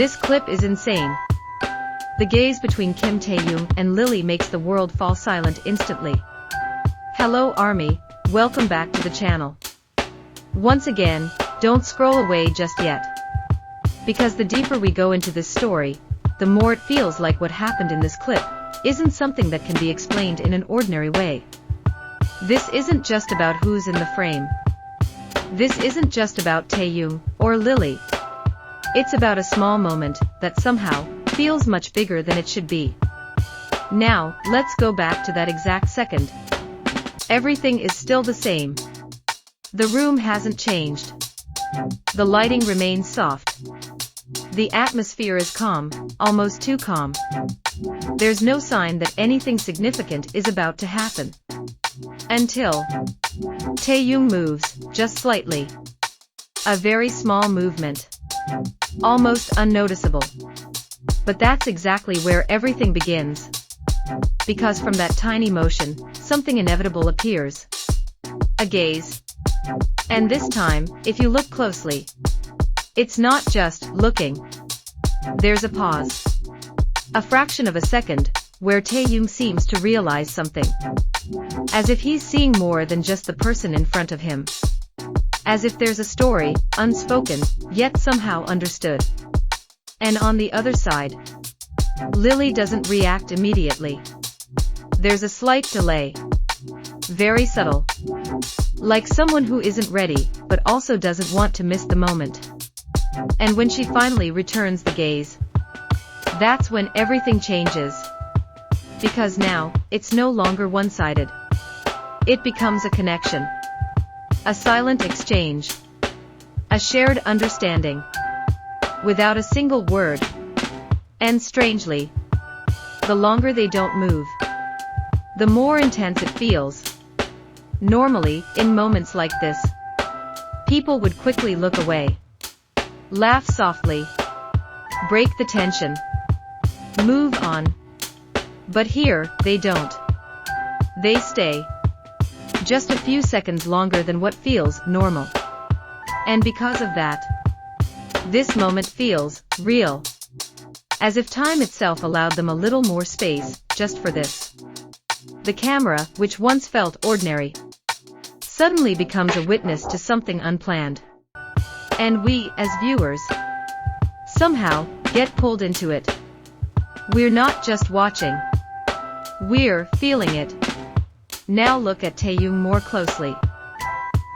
This clip is insane. The gaze between Kim Taehyung and Lili makes the world fall silent instantly. Hello ARMY, welcome back to the channel. Once again, don't scroll away just yet. Because the deeper we go into this story, the more it feels like what happened in this clip isn't something that can be explained in an ordinary way. This isn't just about who's in the frame. This isn't just about Taehyung or Lili. It's about a small moment that somehow feels much bigger than it should be. Now, let's go back to that exact second. Everything is still the same. The room hasn't changed. The lighting remains soft. The atmosphere is calm, almost too calm. There's no sign that anything significant is about to happen. Until Taehyung moves, just slightly. A very small movement. Almost unnoticeable. But that's exactly where everything begins. Because from that tiny motion, something inevitable appears. A gaze. And this time, if you look closely, it's not just looking. There's a pause. A fraction of a second, where Taehyung seems to realize something. As if he's seeing more than just the person in front of him. As if there's a story, unspoken, yet somehow understood. And on the other side, Lili doesn't react immediately. There's a slight delay. Very subtle. Like someone who isn't ready, but also doesn't want to miss the moment. And when she finally returns the gaze, that's when everything changes. Because now, it's no longer one-sided. It becomes a connection. A silent exchange. A shared understanding. Without a single word. And strangely, the longer they don't move, the more intense it feels. Normally, in moments like this, people would quickly look away. Laugh softly. Break the tension. Move on. But here, they don't. They stay. Just a few seconds longer than what feels normal. And because of that, this moment feels real. As if time itself allowed them a little more space, just for this. The camera, which once felt ordinary, suddenly becomes a witness to something unplanned. And we, as viewers, somehow, get pulled into it. We're not just watching. We're feeling it. Now look at Taehyung more closely.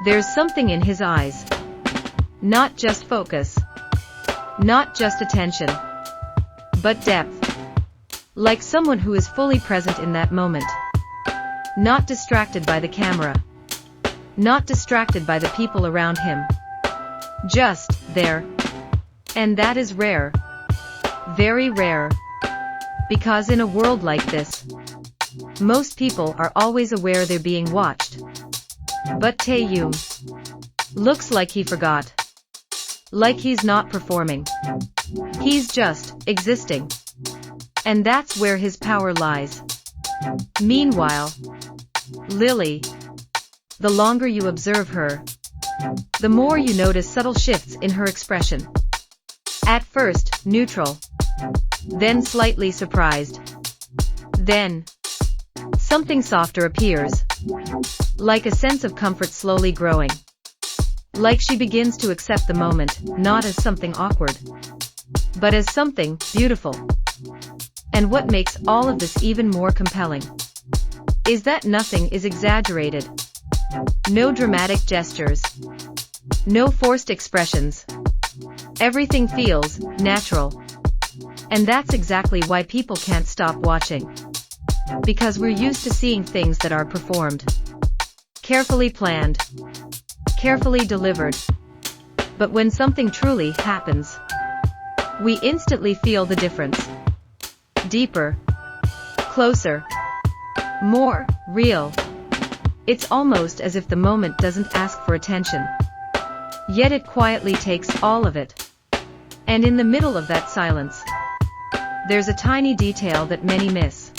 There's something in his eyes. Not just focus. Not just attention. But depth. Like someone who is fully present in that moment. Not distracted by the camera. Not distracted by the people around him. Just there. And that is rare. Very rare. Because in a world like this, most people are always aware they're being watched. But Taehyung looks like he forgot. Like he's not performing. He's just existing. And that's where his power lies. Meanwhile, Lili, the longer you observe her, the more you notice subtle shifts in her expression. At first, neutral. Then slightly surprised. Then, something softer appears. Like a sense of comfort slowly growing. Like she begins to accept the moment, not as something awkward, but as something beautiful. And what makes all of this even more compelling is that nothing is exaggerated. No dramatic gestures. No forced expressions. Everything feels natural. And that's exactly why people can't stop watching. Because we're used to seeing things that are performed. Carefully planned. Carefully delivered. But when something truly happens, we instantly feel the difference. Deeper. Closer. More real. It's almost as if the moment doesn't ask for attention. Yet it quietly takes all of it. And in the middle of that silence, there's a tiny detail that many miss.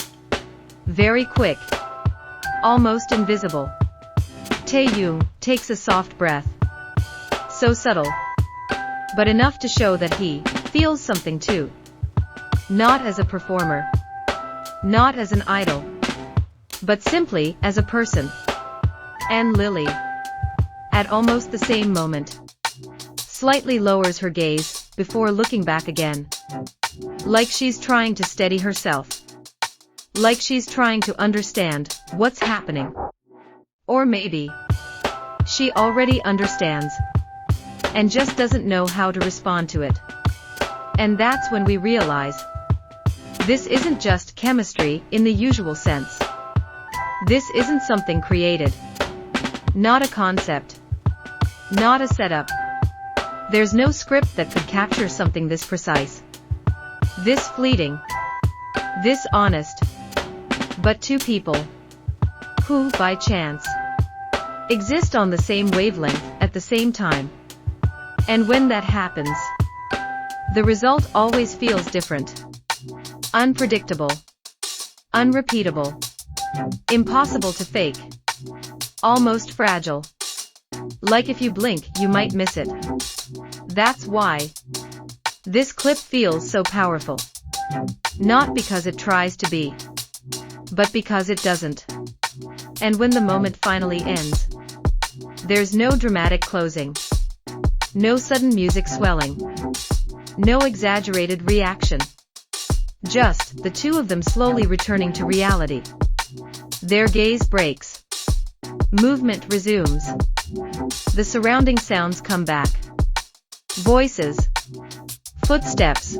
Very quick. Almost invisible. Taehyung takes a soft breath. So subtle. But enough to show that he feels something too. Not as a performer. Not as an idol. But simply as a person. And Lili, at almost the same moment, slightly lowers her gaze before looking back again. Like she's trying to steady herself. Like she's trying to understand what's happening. Or maybe she already understands and just doesn't know how to respond to it. And that's when we realize this isn't just chemistry in the usual sense. This isn't something created. Not a concept. Not a setup. There's no script that could capture something this precise. This fleeting. This honest. But two people who, by chance, exist on the same wavelength at the same time. And when that happens, the result always feels different. Unpredictable. Unrepeatable. Impossible to fake. Almost fragile. Like if you blink, you might miss it. That's why this clip feels so powerful. Not because it tries to be, but because it doesn't. And when the moment finally ends, there's no dramatic closing. No sudden music swelling. No exaggerated reaction. Just the two of them slowly returning to reality. Their gaze breaks. Movement resumes. The surrounding sounds come back. Voices. Footsteps.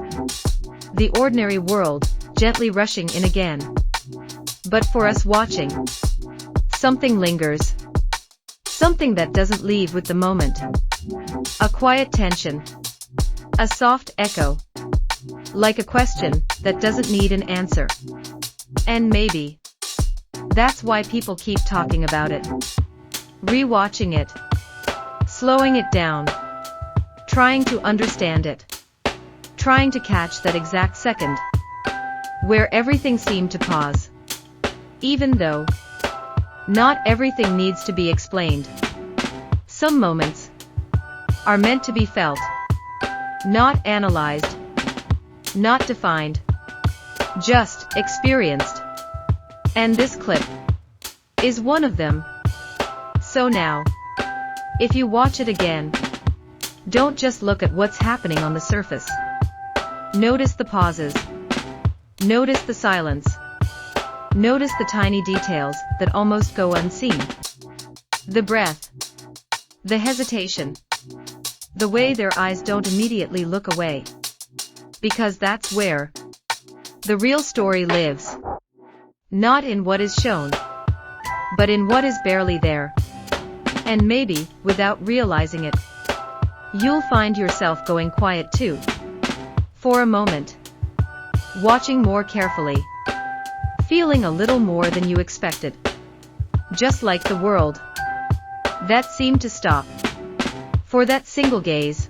The ordinary world, gently rushing in again. But for us watching, something lingers. Something that doesn't leave with the moment. A quiet tension. A soft echo. Like a question that doesn't need an answer. And maybe that's why people keep talking about it. Rewatching it. Slowing it down. Trying to understand it. Trying to catch that exact second where everything seemed to pause. Even though not everything needs to be explained. Some moments are meant to be felt. Not analyzed. Not defined. Just experienced. And this clip is one of them. So now, if you watch it again, don't just look at what's happening on the surface. Notice the pauses. Notice the silence. Notice the tiny details that almost go unseen. The breath. The hesitation. The way their eyes don't immediately look away. Because that's where the real story lives. Not in what is shown, but in what is barely there. And maybe, without realizing it, you'll find yourself going quiet too. For a moment. Watching more carefully. Feeling a little more than you expected. Just like the world that seemed to stop for that single gaze.